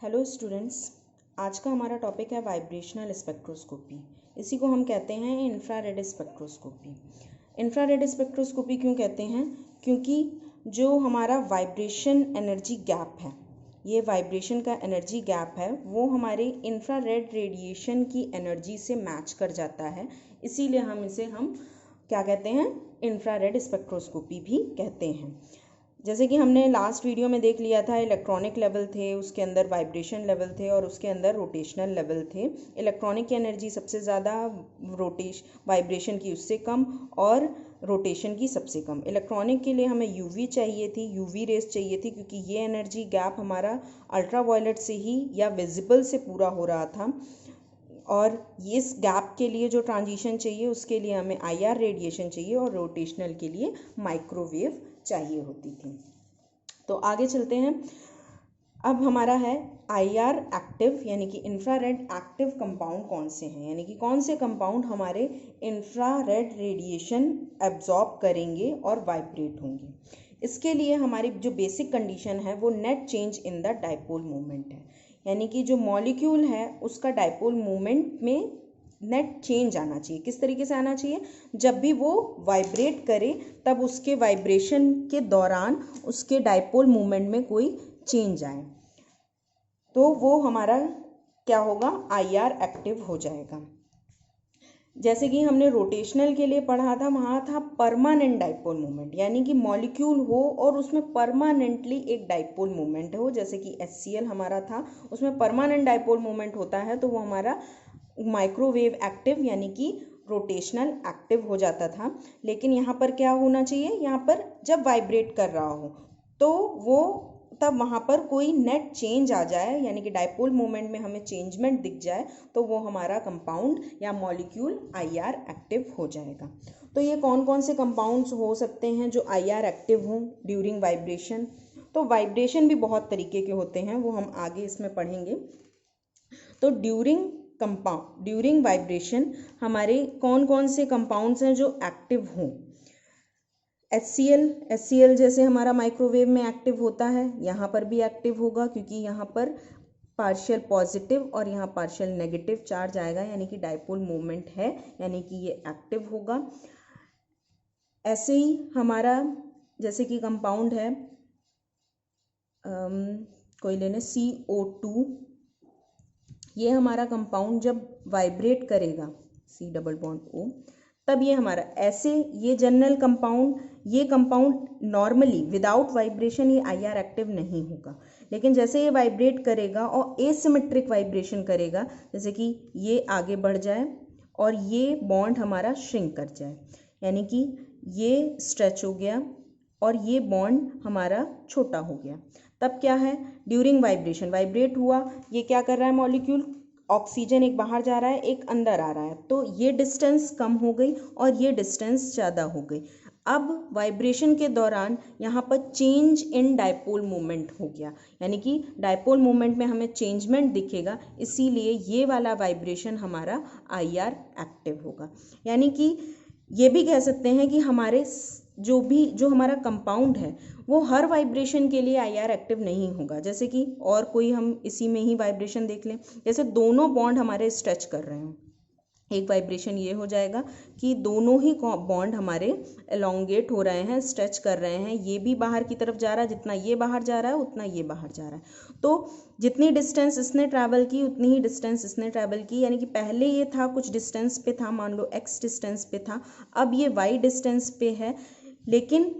Hello students, आज का हमारा टॉपिक है वाइब्रेशनल स्पेक्ट्रोस्कोपी। इसी को हम कहते हैं इंफ्रारेड स्पेक्ट्रोस्कोपी। इंफ्रारेड स्पेक्ट्रोस्कोपी क्यों कहते हैं? क्योंकि जो हमारा वाइब्रेशन एनर्जी गैप है, ये वाइब्रेशन का एनर्जी गैप है, वो हमारे इंफ्रारेड रेडिएशन की एनर्जी से मैच कर जाता है। इसीलिए हम क्या कहते हैं? इंफ्रारेड स्पेक्ट्रोस्कोपी भी कहते हैं। जैसे कि हमने लास्ट वीडियो में देख लिया था, इलेक्ट्रॉनिक लेवल थे, उसके अंदर वाइब्रेशन लेवल थे और उसके अंदर रोटेशनल लेवल थे। इलेक्ट्रॉनिक की एनर्जी सबसे ज़्यादा, वाइब्रेशन की उससे कम और रोटेशन की सबसे कम। इलेक्ट्रॉनिक के लिए हमें यूवी चाहिए थी, यूवी रेस चाहिए थी, क्योंकि ये एनर्जी गैप हमारा अल्ट्रावायलेट से ही या विजिबल से पूरा हो रहा था। और इस गैप के लिए जो ट्रांजिशन चाहिए उसके लिए हमें आईआर रेडिएशन चाहिए और रोटेशनल के लिए माइक्रोवेव चाहिए होती थी। तो आगे चलते हैं। अब हमारा है आईआर एक्टिव यानी कि इंफ्रारेड एक्टिव कंपाउंड कौन से हैं, यानी कि कौन से कंपाउंड हमारे इंफ्रारेड रेडिएशन एब्जॉर्ब करेंगे और वाइब्रेट होंगे। इसके लिए हमारी जो बेसिक कंडीशन है वो net change in the dipole moment है, यानी कि जो मॉलिक्यूल है उसका डाइपोल मोमेंट में नेट चेंज आना चाहिए। किस तरीके से आना चाहिए? जब भी वो वाइब्रेट करे तब उसके वाइब्रेशन के दौरान उसके डाइपोल मोमेंट में कोई चेंज आए, तो वो हमारा क्या होगा? आईआर एक्टिव हो जाएगा। जैसे कि हमने रोटेशनल के लिए पढ़ा था, वहाँ था परमानेंट डाइपोल मोमेंट, यानी कि मॉलिक्यूल हो और उसमें परमानेंटली एक डाइपोल मोमेंट हो। जैसे कि HCl हमारा था, उसमें परमानेंट डाइपोल मोमेंट होता है, तो वो हमारा माइक्रोवेव एक्टिव यानी कि रोटेशनल एक्टिव हो जाता था। लेकिन यहाँ पर क्या होना चाहिए? यहाँ पर जब वाइब्रेट कर रहा हो तो वो तब वहाँ पर कोई नेट चेंज आ जाए, यानी कि डाइपोल मोमेंट में हमें चेंजमेंट दिख जाए, तो वो हमारा कंपाउंड या मॉलिक्यूल आईआर एक्टिव हो जाएगा। तो ये कौन कौन से कंपाउंड्स हो सकते हैं जो आईआर एक्टिव हों ड्यूरिंग वाइब्रेशन? तो वाइब्रेशन भी बहुत तरीके के होते हैं, वो हम आगे इसमें पढ़ेंगे। तो ड्यूरिंग वाइब्रेशन हमारे कौन कौन से कंपाउंड्स हैं जो एक्टिव हों? HCl जैसे हमारा माइक्रोवेव में एक्टिव होता है, यहाँ पर भी एक्टिव होगा, क्योंकि यहाँ पर पार्शियल पॉजिटिव और यहाँ पार्शियल नेगेटिव चार्ज आएगा, यानी कि डाइपोल मोमेंट है, यानी कि ये एक्टिव होगा। ऐसे ही हमारा जैसे कि कंपाउंड है कोई लेने CO2, ये हमारा कंपाउंड जब वाइब्रेट करेगा C+O, तब ये हमारा ये जनरल कंपाउंड, ये कंपाउंड नॉर्मली विदाउट वाइब्रेशन ये आईआर एक्टिव नहीं होगा। लेकिन जैसे ये वाइब्रेट करेगा और एसिमेट्रिक वाइब्रेशन करेगा, जैसे कि ये आगे बढ़ जाए और ये बॉन्ड हमारा श्रिंक कर जाए, यानी कि ये स्ट्रेच हो गया और ये बॉन्ड हमारा छोटा हो गया, तब क्या है? ड्यूरिंग वाइब्रेशन वाइब्रेट हुआ, ये क्या कर रहा है? मॉलिक्यूल ऑक्सीजन एक बाहर जा रहा है, एक अंदर आ रहा है, तो ये डिस्टेंस कम हो गई और ये डिस्टेंस ज़्यादा हो गई। अब वाइब्रेशन के दौरान यहाँ पर चेंज इन डाइपोल मोमेंट हो गया, यानी कि डाइपोल मोमेंट में हमें चेंजमेंट दिखेगा, इसीलिए ये वाला वाइब्रेशन हमारा आईआर एक्टिव होगा। यानी कि ये भी कह सकते हैं कि हमारे जो हमारा कंपाउंड है वो हर वाइब्रेशन के लिए आईआर एक्टिव नहीं होगा। जैसे कि और कोई हम इसी में ही वाइब्रेशन देख लें, जैसे दोनों बॉन्ड हमारे स्ट्रेच कर रहे हैं, एक वाइब्रेशन ये हो जाएगा कि दोनों ही बॉन्ड हमारे एलोंगेट हो रहे हैं, स्ट्रेच कर रहे हैं, ये भी बाहर की तरफ जा रहा है, जितना ये बाहर जा रहा है उतना ये बाहर जा रहा है। तो जितनी डिस्टेंस इसने ट्रैवल की उतनी ही डिस्टेंस इसने ट्रैवल की, यानी कि पहले ये था कुछ डिस्टेंस पे था, मान लो x डिस्टेंस पे था, अब ये y डिस्टेंस पे है, लेकिन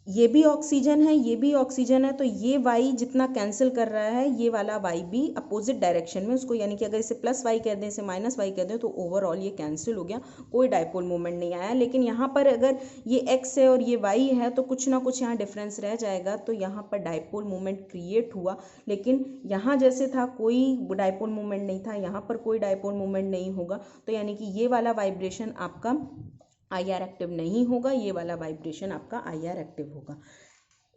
ये भी ऑक्सीजन है, ये भी ऑक्सीजन है, तो ये y जितना कैंसिल कर रहा है, ये वाला y भी अपोजिट डायरेक्शन में उसको, यानी कि अगर इसे +y कर दें, इसे -y कर दें, तो ओवरऑल ये कैंसिल हो गया, कोई डाइपोल मोमेंट नहीं आया। लेकिन यहाँ पर अगर ये x है और ये y है तो कुछ ना कुछ यहाँ डिफरेंस रह जाएगा, तो यहाँ पर डाइपोल मोमेंट क्रिएट हुआ। लेकिन यहाँ जैसे था कोई डाइपोल मोमेंट नहीं था, यहाँ पर कोई डाइपोल मोमेंट नहीं होगा, तो यानी कि ये वाला वाइब्रेशन आपका आईआर एक्टिव नहीं होगा, ये वाला वाइब्रेशन आपका आईआर एक्टिव होगा।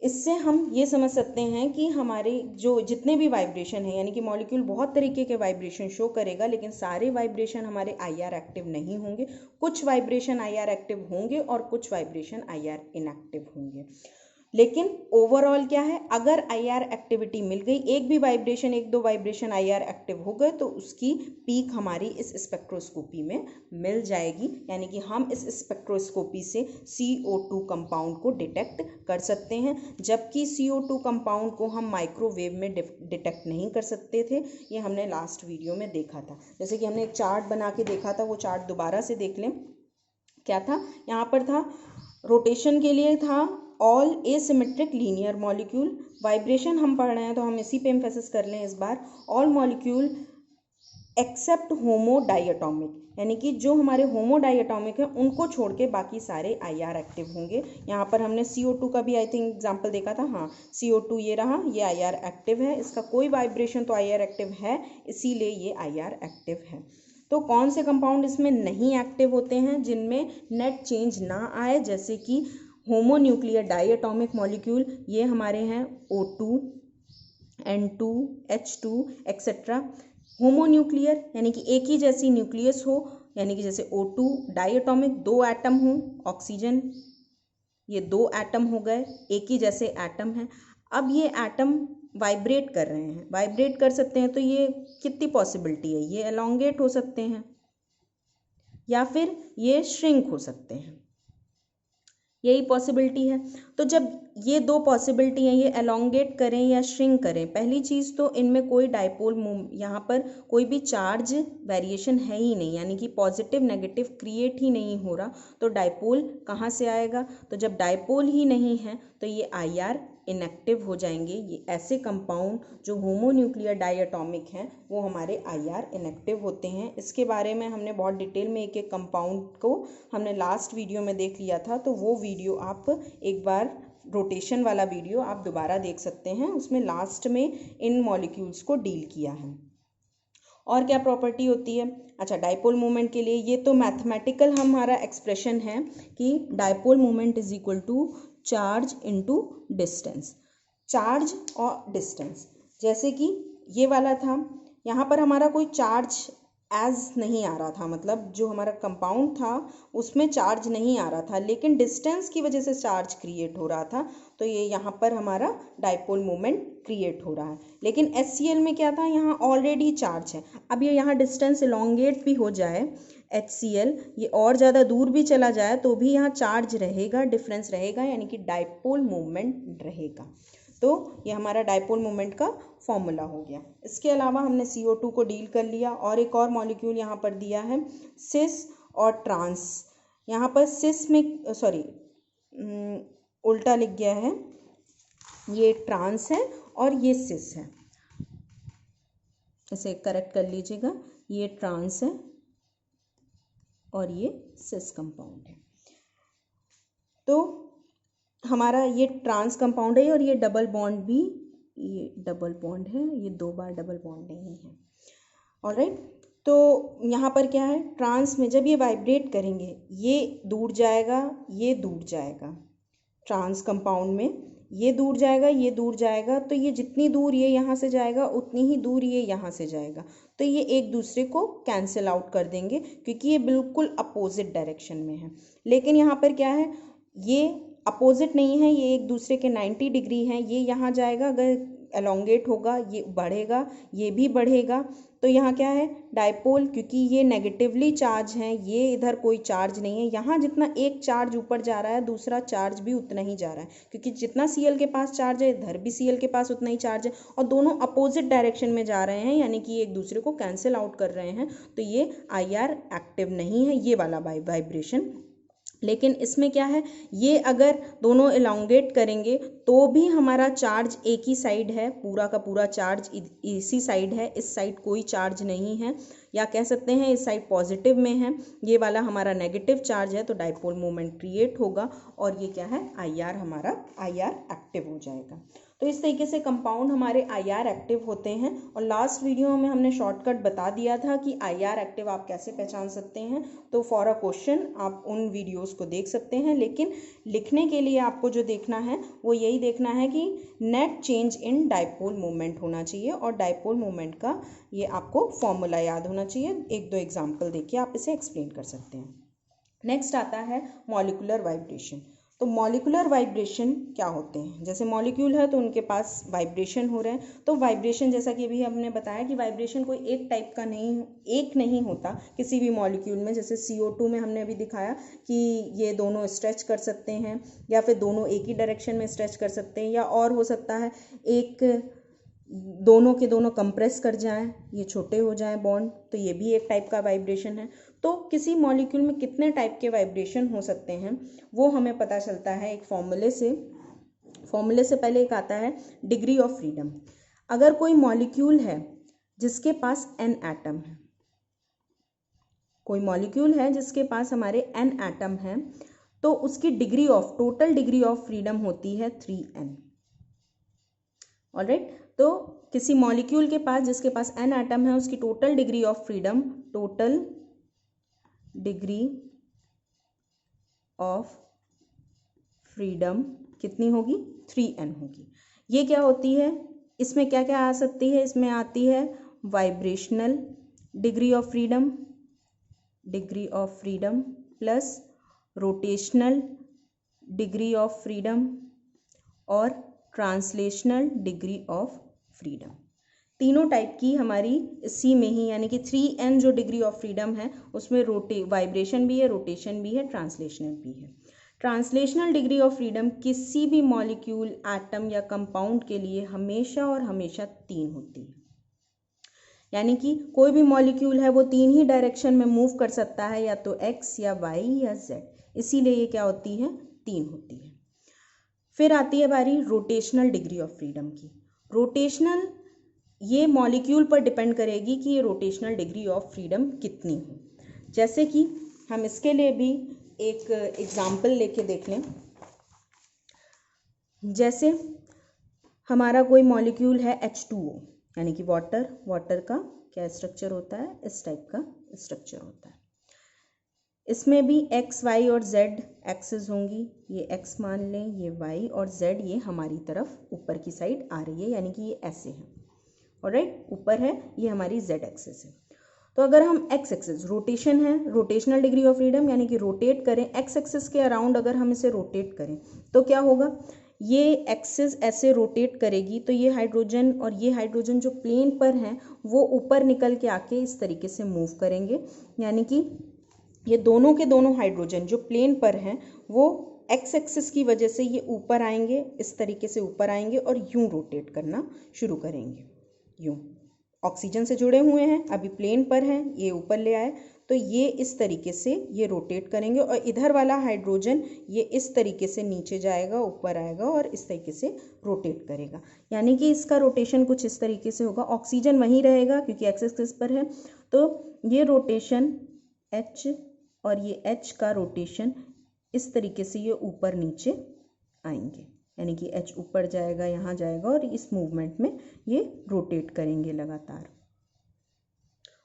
इससे हम ये समझ सकते हैं कि हमारे जो जितने भी वाइब्रेशन है, यानी कि मॉलिक्यूल बहुत तरीके के वाइब्रेशन शो करेगा, लेकिन सारे वाइब्रेशन हमारे आईआर एक्टिव नहीं होंगे। कुछ वाइब्रेशन आईआर एक्टिव होंगे और कुछ वाइब्रेशन आईआर इनएक्टिव होंगे। लेकिन ओवरऑल क्या है, अगर आईआर एक्टिविटी मिल गई, एक भी वाइब्रेशन, एक दो वाइब्रेशन आईआर एक्टिव हो गए तो उसकी पीक हमारी इस स्पेक्ट्रोस्कोपी में मिल जाएगी। यानी कि हम इस स्पेक्ट्रोस्कोपी से CO2 कंपाउंड को डिटेक्ट कर सकते हैं, जबकि CO2 कंपाउंड को हम माइक्रोवेव में डिटेक्ट नहीं कर सकते थे। ये हमने लास्ट वीडियो में देखा था। जैसे कि हमने एक चार्ट बना के देखा था, वो चार्ट दोबारा से देख लें। क्या था यहाँ पर, था रोटेशन के लिए था all asymmetric linear molecule. Vibration हम पढ़ रहे हैं तो हम इसी पे एम्फेसिस कर लें इस बार। ऑल मॉलिक्यूल एक्सेप्ट होमो डाइएटॉमिक, यानी कि जो हमारे होमो डाइएटॉमिक है उनको छोड़ के बाकी सारे आईआर एक्टिव होंगे। यहाँ पर हमने CO2 का भी आई थिंक एग्जाम्पल देखा था। हाँ, CO2 ये रहा, ये आईआर एक्टिव है, इसका कोई वाइब्रेशन तो आईआर एक्टिव है, इसीलिए ये आईआर एक्टिव है। तो कौन से कंपाउंड इसमें नहीं एक्टिव होते हैं, जिनमें नेट चेंज ना आए, जैसे कि होमोन्यूक्लियर डाइएटॉमिक मॉलिक्यूल, ये हमारे हैं O2, N2, H2 etcetera. Homonuclear यानी कि एक ही जैसी न्यूक्लियस हो, यानी कि जैसे O2 डाइएटॉमिक, दो एटम हो, ऑक्सीजन ये दो एटम हो गए, एक ही जैसे एटम हैं। अब ये एटम वाइब्रेट कर रहे हैं, वाइब्रेट कर सकते हैं, तो ये कितनी पॉसिबिलिटी है, ये एलोंगेट हो सकते हैं या फिर ये श्रिंक हो सकते हैं, यही पॉसिबिलिटी है। तो जब ये दो पॉसिबिलिटी हैं, ये एलोंगेट करें या श्रिंक करें, पहली चीज़ तो इनमें कोई डाइपोल यहाँ पर कोई भी चार्ज वेरिएशन है ही नहीं, यानी कि पॉजिटिव नेगेटिव क्रिएट ही नहीं हो रहा, तो डाइपोल कहाँ से आएगा। तो जब डाइपोल ही नहीं है तो ये आईआर इनएक्टिव हो जाएंगे। ये ऐसे कंपाउंड जो होमोन्यूक्लियर डाइएटॉमिक हैं वो हमारे आईआर इनएक्टिव होते हैं। इसके बारे में हमने बहुत डिटेल में एक एक कंपाउंड को हमने लास्ट वीडियो में देख लिया था, तो वो वीडियो आप एक बार, रोटेशन वाला वीडियो आप दोबारा देख सकते हैं, उसमें लास्ट में इन मॉलिक्यूल्स को डील किया है। और क्या प्रॉपर्टी होती है, अच्छा डाइपोल मोमेंट के लिए ये तो मैथमेटिकल हमारा एक्सप्रेशन है कि dipole moment is equal to charge into distance, charge और डिस्टेंस। जैसे कि ये वाला था, यहाँ पर हमारा कोई चार्ज एज नहीं आ रहा था, मतलब जो हमारा कंपाउंड था उसमें चार्ज नहीं आ रहा था, लेकिन डिस्टेंस की वजह से चार्ज क्रिएट हो रहा था, तो ये यहाँ पर हमारा डाइपोल मोमेंट क्रिएट हो रहा है। लेकिन HCl में क्या था, यहाँ ऑलरेडी चार्ज है। अब ये यहाँ डिस्टेंस इलोंगेट भी हो जाए, HCl ये और ज़्यादा दूर भी चला जाए तो भी यहाँ चार्ज रहेगा, डिफरेंस रहेगा, यानी कि डाइपोल मोमेंट रहेगा। तो ये हमारा डाइपोल मोमेंट का फॉर्मूला हो गया। इसके अलावा हमने CO2 को डील कर लिया, और एक और मॉलिक्यूल यहाँ पर दिया है सिस और ट्रांस। यहाँ पर सिस में उल्टा लिख गया है, ये ट्रांस है और ये सिस है, इसे करेक्ट कर लीजिएगा, ये ट्रांस है और ये सिस कंपाउंड है। तो हमारा ये ट्रांस कंपाउंड है और ये डबल बॉन्ड भी, ये डबल बॉन्ड है, ये दो बार डबल बॉन्ड नहीं है। ऑलराइट, तो यहाँ पर क्या है, ट्रांस में जब ये वाइब्रेट करेंगे ये दूर जाएगा, ये दूर जाएगा, ट्रांस कंपाउंड में ये दूर जाएगा, ये दूर जाएगा, तो ये जितनी दूर ये यहाँ से जाएगा उतनी ही दूर ये यहाँ से जाएगा, तो ये एक दूसरे को कैंसिल आउट कर देंगे क्योंकि ये बिल्कुल अपोजिट डायरेक्शन में है। लेकिन यहाँ पर क्या है, ये अपोजिट नहीं है, ये एक दूसरे के 90 डिग्री हैं, ये यहाँ जाएगा, अगर एलोंगेट होगा ये बढ़ेगा, ये भी बढ़ेगा, तो यहाँ क्या है डाइपोल, क्योंकि ये नेगेटिवली चार्ज हैं, ये इधर कोई चार्ज नहीं है, यहाँ जितना एक चार्ज ऊपर जा रहा है दूसरा चार्ज भी उतना ही जा रहा है, क्योंकि जितना Cl के पास चार्ज है इधर भी Cl के पास उतना ही चार्ज है, और दोनों अपोजिट डायरेक्शन में जा रहे हैं, यानी कि एक दूसरे को कैंसिल आउट कर रहे हैं, तो ये IR एक्टिव नहीं है, ये वाला वाइब्रेशन। लेकिन इसमें क्या है, ये अगर दोनों एलोंगेट करेंगे तो भी हमारा चार्ज एक ही साइड है, पूरा का पूरा चार्ज इसी साइड है, इस साइड कोई चार्ज नहीं है, या कह सकते हैं इस साइड पॉजिटिव में है, ये वाला हमारा नेगेटिव चार्ज है, तो डाइपोल मोमेंट क्रिएट होगा और ये क्या है IR, हमारा IR एक्टिव हो जाएगा। तो इस तरीके से कंपाउंड हमारे IR एक्टिव होते हैं। और लास्ट वीडियो में हमने शॉर्टकट बता दिया था कि IR एक्टिव आप कैसे पहचान सकते हैं, तो फॉर अ क्वेश्चन आप उन वीडियोस को देख सकते हैं। लेकिन लिखने के लिए आपको जो देखना है वो यही देखना है कि net change in dipole moment होना चाहिए, और डाइपोल मोमेंट का ये आपको फॉर्मूला याद होना चाहिए। एक दो एग्जाम्पल देखिए आप इसे एक्सप्लेन कर सकते हैं। नेक्स्ट आता है मॉलिक्यूलर वाइब्रेशन। तो मॉलिक्यूलर वाइब्रेशन क्या होते हैं? जैसे मॉलिक्यूल है तो उनके पास वाइब्रेशन हो रहे हैं। तो वाइब्रेशन, जैसा कि अभी हमने बताया कि वाइब्रेशन कोई एक टाइप का नहीं होता किसी भी मॉलिक्यूल में। जैसे CO2 में हमने अभी दिखाया कि ये दोनों स्ट्रेच कर सकते हैं, या फिर दोनों एक ही डायरेक्शन में स्ट्रेच कर सकते हैं, या और हो सकता है एक दोनों के दोनों कंप्रेस कर जाएं, ये छोटे हो जाएं बॉन्ड, तो ये भी एक टाइप का वाइब्रेशन है। तो किसी मॉलिक्यूल में कितने टाइप के वाइब्रेशन हो सकते हैं वो हमें पता चलता है एक फॉर्मूले से पहले एक आता है डिग्री ऑफ फ्रीडम। अगर कोई मॉलिक्यूल है जिसके पास n एटम है, कोई मॉलिक्यूल है जिसके पास हमारे n एटम है, तो उसकी टोटल डिग्री ऑफ फ्रीडम होती है 3n। ऑलराइट, तो किसी मॉलिक्यूल के पास जिसके पास n एटम है उसकी टोटल डिग्री ऑफ फ्रीडम कितनी होगी? 3n होगी। ये क्या होती है? इसमें क्या क्या आ सकती है? इसमें आती है vibrational degree of freedom plus rotational degree of freedom और ट्रांसलेशनल डिग्री ऑफ फ्रीडम। तीनों टाइप की हमारी इसी में ही, यानी कि 3n जो डिग्री ऑफ फ्रीडम है उसमें वाइब्रेशन भी है, रोटेशन भी है, ट्रांसलेशनल भी है। ट्रांसलेशनल डिग्री ऑफ फ्रीडम किसी भी मॉलिक्यूल, एटम या कंपाउंड के लिए हमेशा और हमेशा 3 होती है। यानी कि कोई भी मॉलिक्यूल है वो 3 ही डायरेक्शन में मूव कर सकता है, या तो x या y या z, इसीलिए ये क्या होती है? 3 होती है। फिर आती है बारी रोटेशनल डिग्री ऑफ फ्रीडम की। रोटेशनल, ये मॉलिक्यूल पर डिपेंड करेगी कि ये रोटेशनल डिग्री ऑफ फ्रीडम कितनी हो। जैसे कि हम इसके लिए भी एक एग्जाम्पल लेके देख लें। जैसे हमारा कोई मॉलिक्यूल है H2O, यानी कि वाटर का क्या स्ट्रक्चर होता है? इस टाइप का स्ट्रक्चर होता है। इसमें भी x, y और z एक्सिस होंगी। ये x मान लें, ये y और z ये हमारी तरफ ऊपर की साइड आ रही है, यानी कि ये ऐसे है। ऑलराइट, ऊपर है, ये हमारी z एक्सिस है। तो अगर हम x एक्सिस, रोटेशन है, रोटेशनल डिग्री ऑफ फ्रीडम, यानी कि रोटेट करें x एक्सिस के अराउंड, अगर हम इसे रोटेट करें तो क्या होगा? ये एक्सिस ऐसे रोटेट करेगी तो ये हाइड्रोजन और ये हाइड्रोजन जो प्लेन पर हैं वो ऊपर निकल के आके इस तरीके से मूव करेंगे, यानी कि ये दोनों के दोनों हाइड्रोजन जो प्लेन पर हैं वो एक्स एक्सिस की वजह से ये ऊपर आएंगे, इस तरीके से ऊपर आएंगे और यूं रोटेट करना शुरू करेंगे। यूं ऑक्सीजन से जुड़े हुए हैं, अभी प्लेन पर हैं, ये ऊपर ले आए तो ये इस तरीके से ये रोटेट करेंगे, और इधर वाला हाइड्रोजन ये इस तरीके से नीचे जाएगा, ऊपर आएगा और इस तरीके से रोटेट करेगा। यानी कि इसका रोटेशन कुछ इस तरीके से होगा। ऑक्सीजन वहीं रहेगा क्योंकि एक्स एक्सिस पर है, तो ये रोटेशन H और ये H का रोटेशन इस तरीके से ये ऊपर नीचे आएंगे, यानी कि H ऊपर जाएगा, यहाँ जाएगा और इस मूवमेंट में ये रोटेट करेंगे लगातार।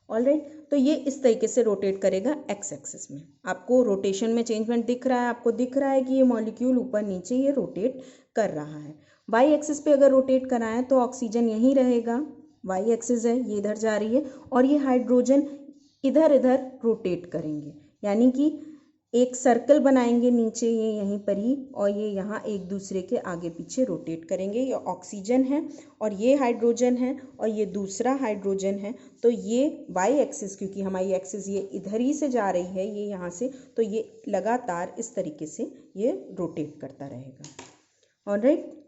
ऑलराइट, तो ये इस तरीके से रोटेट करेगा एक्स एक्सिस में। आपको रोटेशन में चेंजमेंट दिख रहा है, आपको दिख रहा है कि ये मॉलिक्यूल ऊपर नीचे ये रोटेट कर रहा है। वाई एक्सिस पे अगर रोटेट कराएं तो ऑक्सीजन यहीं रहेगा, वाई एक्सिस है, ये इधर जा रही है, और ये हाइड्रोजन इधर इधर रोटेट करेंगे, यानी कि एक सर्कल बनाएंगे नीचे ये यहीं पर ही, और ये यहाँ एक दूसरे के आगे पीछे रोटेट करेंगे। ये ऑक्सीजन है और ये हाइड्रोजन है और ये दूसरा हाइड्रोजन है, तो ये वाई एक्सिस, क्योंकि हमारी एक्सिस ये इधर ही से जा रही है, ये यहाँ से, तो ये लगातार इस तरीके से ये रोटेट करता रहेगा। ऑलराइट,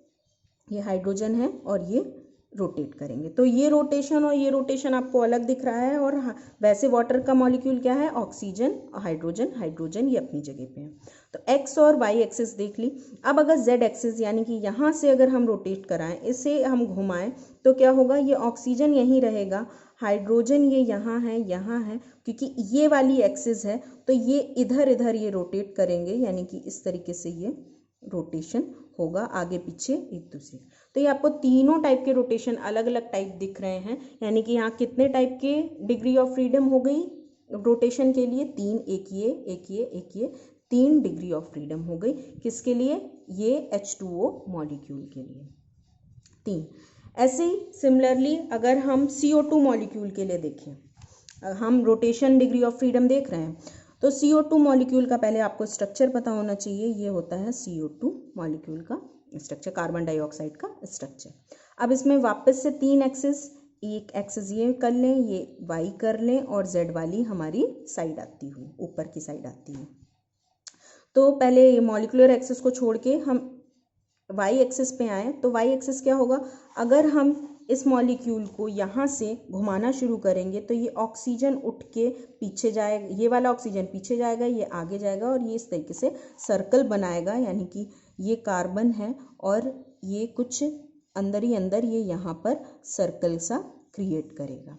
ये हाइड्रोजन है और ये रोटेट करेंगे, तो ये रोटेशन और ये रोटेशन आपको अलग दिख रहा है। और वैसे वाटर का मॉलिक्यूल क्या है? ऑक्सीजन, हाइड्रोजन, हाइड्रोजन ये अपनी जगह पे है। तो एक्स और वाई एक्सिस देख ली। अब अगर जेड एक्सिस, यानी कि यहाँ से अगर हम रोटेट कराएं, इसे हम घुमाएं, तो क्या होगा? ये ऑक्सीजन यहीं रहेगा, हाइड्रोजन ये यहाँ है, क्योंकि ये वाली एक्सिस है तो ये इधर इधर ये रोटेट करेंगे, यानी कि इस तरीके से ये रोटेशन होगा आगे पीछे एक दूसरे। तो ये आपको तीनों टाइप के रोटेशन अलग अलग टाइप दिख रहे हैं, यानी कि यहाँ कितने टाइप के डिग्री ऑफ फ्रीडम हो गई रोटेशन के लिए? 3, एक ये 3 डिग्री ऑफ फ्रीडम हो गई। किसके लिए? ये H2O मॉलिक्यूल के लिए 3। ऐसे ही सिमिलरली अगर हम CO2 मॉलिक्यूल के लिए देखें, हम रोटेशन डिग्री ऑफ फ्रीडम देख रहे हैं, तो CO2 मॉलिक्यूल का पहले आपको स्ट्रक्चर पता होना चाहिए। ये होता है CO2 मॉलिक्यूल का स्ट्रक्चर, कार्बन डाइऑक्साइड का स्ट्रक्चर। अब इसमें वापस से 3 एक्सिस, एक एक्सिस ये कर लें, ये वाई कर लें, और जेड वाली हमारी साइड आती हुई, ऊपर की साइड आती है। तो पहले ये मॉलिक्यूलर एक्सिस को छोड़ के हम वाई एक्सिस पे आए, तो वाई एक्सिस क्या होगा, अगर हम इस मॉलिक्यूल को यहाँ से घुमाना शुरू करेंगे तो ये ऑक्सीजन उठ के पीछे जाएगा, ये वाला ऑक्सीजन पीछे जाएगा, ये आगे जाएगा, और ये इस तरीके से सर्कल बनाएगा, यानी कि ये कार्बन है और ये कुछ अंदर ही अंदर ये यहाँ पर सर्कल सा क्रिएट करेगा,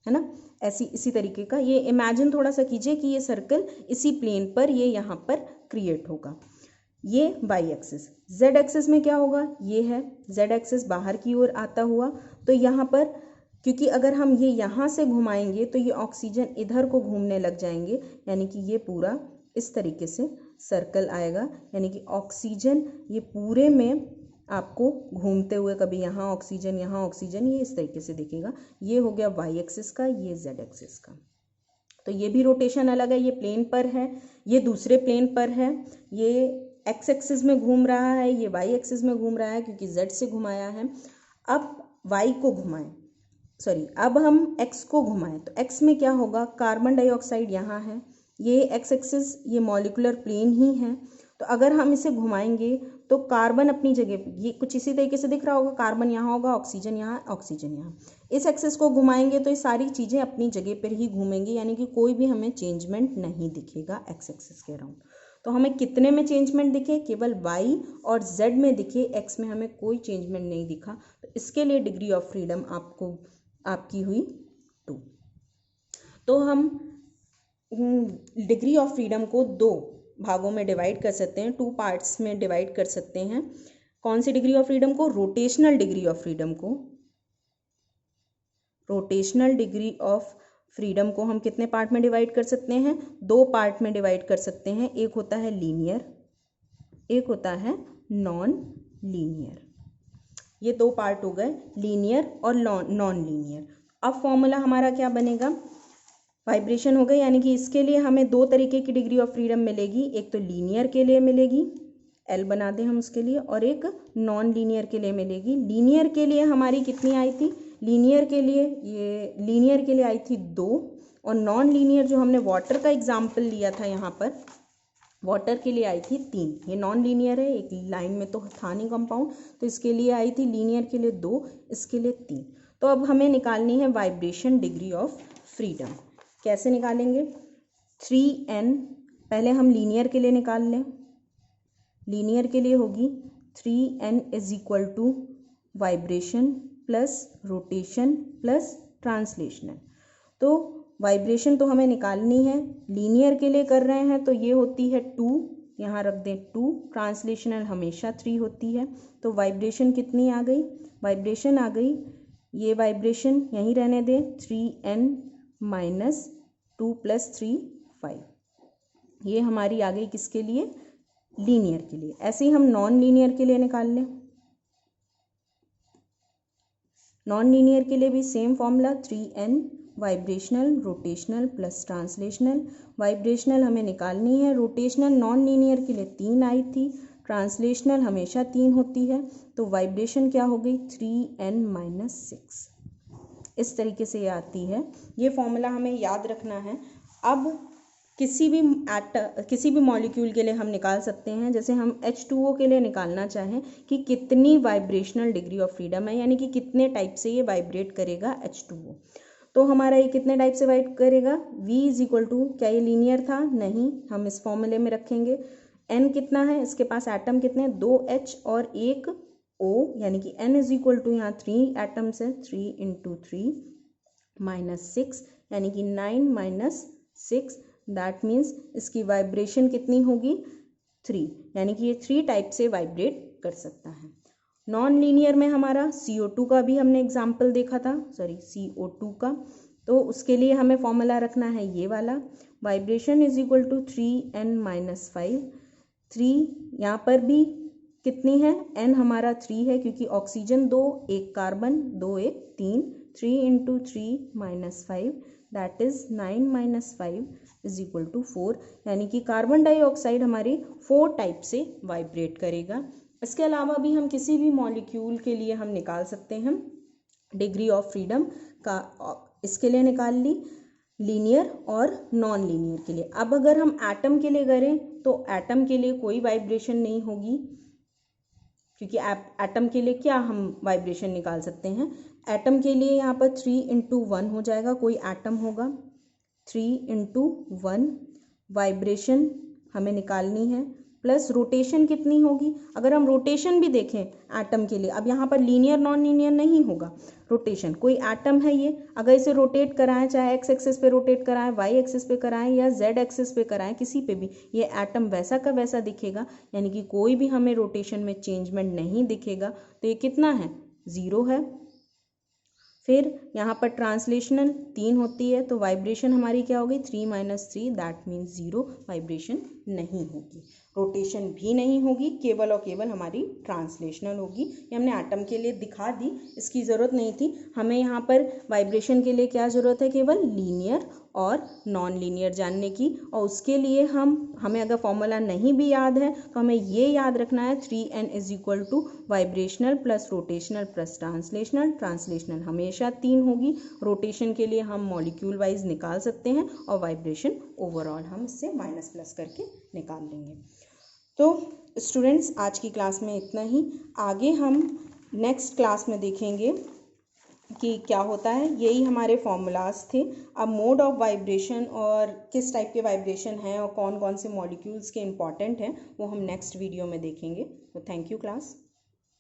है ना। इसी तरीके का ये इमेजिन थोड़ा सा कीजिए कि ये सर्कल इसी प्लेन पर ये यहाँ पर क्रिएट होगा। ये वाई एक्सिस। जेड एक्सिस में क्या होगा, ये है जेड एक्सिस बाहर की ओर आता हुआ, तो यहाँ पर क्योंकि अगर हम ये यहाँ से घुमाएंगे तो ये ऑक्सीजन इधर को घूमने लग जाएंगे, यानी कि ये पूरा इस तरीके से सर्कल आएगा, यानी कि ऑक्सीजन ये पूरे में आपको घूमते हुए, कभी यहाँ ऑक्सीजन यहाँ ऑक्सीजन, ये इस तरीके से दिखेगा। ये हो गया वाई एक्सिस का, ये जेड एक्सिस का। तो ये भी रोटेशन अलग है, ये प्लेन पर है, ये दूसरे प्लेन पर है, ये एक्स एक्सिस में घूम रहा है, ये वाई एक्सिस में घूम रहा है क्योंकि जेड से घुमाया है। अब वाई को घुमाएं, अब हम एक्स को घुमाएं, तो एक्स में क्या होगा, कार्बन डाइऑक्साइड यहाँ है, ये एक्स एक्सिस ये मॉलिक्यूलर प्लेन ही है, तो अगर हम इसे घुमाएंगे तो कार्बन अपनी जगह, ये कुछ इसी तरीके से दिख रहा होगा, कार्बन यहाँ होगा, ऑक्सीजन यहाँ, ऑक्सीजन यहाँ। इस एक्सिस को घुमाएंगे तो ये सारी चीज़ें अपनी जगह पर ही घूमेंगी, यानी कि कोई भी हमें चेंजमेंट नहीं दिखेगा एक्स एक्सिस के अराउंड। तो हमें कितने में चेंजमेंट दिखे, केवल वाई और जेड में दिखे, एक्स में हमें कोई चेंजमेंट नहीं दिखा, तो इसके लिए डिग्री ऑफ फ्रीडम आपकी हुई 2। तो हम डिग्री ऑफ फ्रीडम को 2 भागों में डिवाइड कर सकते हैं, 2 पार्ट्स में डिवाइड कर सकते हैं। कौन सी डिग्री ऑफ फ्रीडम को, रोटेशनल डिग्री ऑफ फ्रीडम को। रोटेशनल डिग्री ऑफ फ्रीडम को हम कितने पार्ट में डिवाइड कर सकते हैं, 2 पार्ट में डिवाइड कर सकते हैं। एक होता है लीनियर, एक होता है नॉन लीनियर। ये 2 पार्ट हो गए, लीनियर और नॉन लीनियर। अब फॉर्मूला हमारा क्या बनेगा, वाइब्रेशन हो गई, यानी कि इसके लिए हमें 2 तरीके की डिग्री ऑफ फ्रीडम मिलेगी, एक तो लीनियर के लिए मिलेगी, एल बना दें हम उसके लिए, और एक नॉन लीनियर के लिए मिलेगी। लीनियर के लिए हमारी कितनी आई थी, लीनियर के लिए आई थी 2, और नॉन लीनियर जो हमने वाटर का एग्जाम्पल लिया था यहाँ पर, वाटर के लिए आई थी 3। ये नॉन लीनियर है, एक लाइन में तो था नहीं कंपाउंड, तो इसके लिए आई थी, लीनियर के लिए 2, इसके लिए 3। तो अब हमें निकालनी है वाइब्रेशन डिग्री ऑफ फ्रीडम। कैसे निकालेंगे, 3n, पहले हम लीनियर के लिए निकाल लें। लीनियर के लिए होगी 3n is equal to vibration plus rotation plus translational. तो वाइब्रेशन तो हमें निकालनी है, लीनियर के लिए कर रहे हैं तो ये होती है 2, यहाँ रख दें 2, ट्रांसलेशनल हमेशा 3 होती है। तो वाइब्रेशन कितनी आ गई, वाइब्रेशन आ गई, ये वाइब्रेशन यहीं रहने दें, 3n माइनस 2 प्लस 3 5, ये हमारी आ गई किसके लिए, लीनियर के लिए। ऐसे ही हम नॉन लीनियर के लिए निकाल लें। नॉन लीनियर के लिए भी same formula, 3n vibrational rotational plus translational. Vibrational हमें निकालनी है, रोटेशनल नॉन लीनियर के लिए 3 आई थी, ट्रांसलेशनल हमेशा 3 होती है, तो वाइब्रेशन क्या हो गई, 3n माइनस 6। इस तरीके से ये आती है, ये फॉर्मूला हमें याद रखना है। अब किसी भी मॉलिक्यूल के लिए हम निकाल सकते हैं, जैसे हम H2O के लिए निकालना चाहें कि कितनी वाइब्रेशनल डिग्री ऑफ फ्रीडम है, यानी कि कितने टाइप से ये वाइब्रेट करेगा H2O। तो हमारा ये कितने टाइप से वाइब्रेट करेगा, V इज इक्वल टू, क्या ये लीनियर था, नहीं, हम इस फॉर्मूले में रखेंगे। N कितना है, इसके पास एटम कितने, 2H और 1 O, यानी कि N इज इक्वल टू, यहाँ 3 एटम्स है, 3 इंटू 3 माइनस 6, यानी कि 9 माइनस 6, दैट मीन्स इसकी वाइब्रेशन कितनी होगी, 3, यानी कि ये 3 टाइप से वाइब्रेट कर सकता है। नॉन लीनियर में हमारा CO2 का भी हमने एग्जाम्पल देखा था, CO2 का, तो उसके लिए हमें फॉर्मूला रखना है ये वाला, vibration is equal to 3n minus 5। 3 यहाँ पर भी कितनी है, n हमारा 3 है क्योंकि ऑक्सीजन 2, एक कार्बन 2, एक 3, 3 इंटू 3 माइनस 5, दैट इज़ 9 - 5 = 4, यानी कि कार्बन डाइऑक्साइड हमारी 4 टाइप से वाइब्रेट करेगा। इसके अलावा भी हम किसी भी मॉलिक्यूल के लिए हम निकाल सकते हैं डिग्री ऑफ फ्रीडम का, इसके लिए निकाल ली, लीनियर और नॉन लीनियर के लिए। अब अगर हम एटम के लिए करें तो एटम के लिए कोई वाइब्रेशन नहीं होगी, क्योंकि एटम के लिए क्या हम वाइब्रेशन निकाल सकते हैं, एटम के लिए यहाँ पर 3 × 1 हो जाएगा, कोई एटम होगा 3 × 1 वाइब्रेशन हमें निकालनी है, प्लस रोटेशन कितनी होगी। अगर हम रोटेशन भी देखें एटम के लिए, अब यहाँ पर लीनियर नॉन लीनियर नहीं होगा, रोटेशन, कोई एटम है ये, अगर इसे रोटेट कराएं, चाहे एक्स एक्सिस पे रोटेट कराएं, वाई एक्सिस पे कराएं या जेड एक्सिस पे कराएं, किसी पे भी ये एटम वैसा का वैसा दिखेगा, यानी कि कोई भी हमें रोटेशन में चेंजमेंट नहीं दिखेगा। तो ये कितना है, 0 है। फिर यहाँ पर ट्रांसलेशनल 3 होती है, तो वाइब्रेशन हमारी क्या होगी, 3 - 3, दैट मीन्स 0, वाइब्रेशन नहीं होगी, रोटेशन भी नहीं होगी, केवल और केवल हमारी ट्रांसलेशनल होगी। ये हमने एटम के लिए दिखा दी, इसकी ज़रूरत नहीं थी हमें। यहाँ पर वाइब्रेशन के लिए क्या ज़रूरत है, केवल लीनियर और नॉन लीनियर जानने की, और उसके लिए हमें अगर फॉर्मूला नहीं भी याद है तो हमें ये याद रखना है 3n = vibrational plus rotational plus translational. Translational हमेशा 3 होगी, रोटेशन के लिए हम मॉलिक्यूल वाइज निकाल सकते हैं, और वाइब्रेशन ओवरऑल हम इससे माइनस प्लस करके निकाल लेंगे। तो स्टूडेंट्स, आज की क्लास में इतना ही। आगे हम नेक्स्ट क्लास में देखेंगे कि क्या होता है, यही हमारे फॉर्मूलाज थे। अब मोड ऑफ वाइब्रेशन और किस टाइप के वाइब्रेशन हैं और कौन कौन से मॉलिक्यूल्स के इंपॉर्टेंट हैं, वो हम नेक्स्ट वीडियो में देखेंगे। तो थैंक यू क्लास।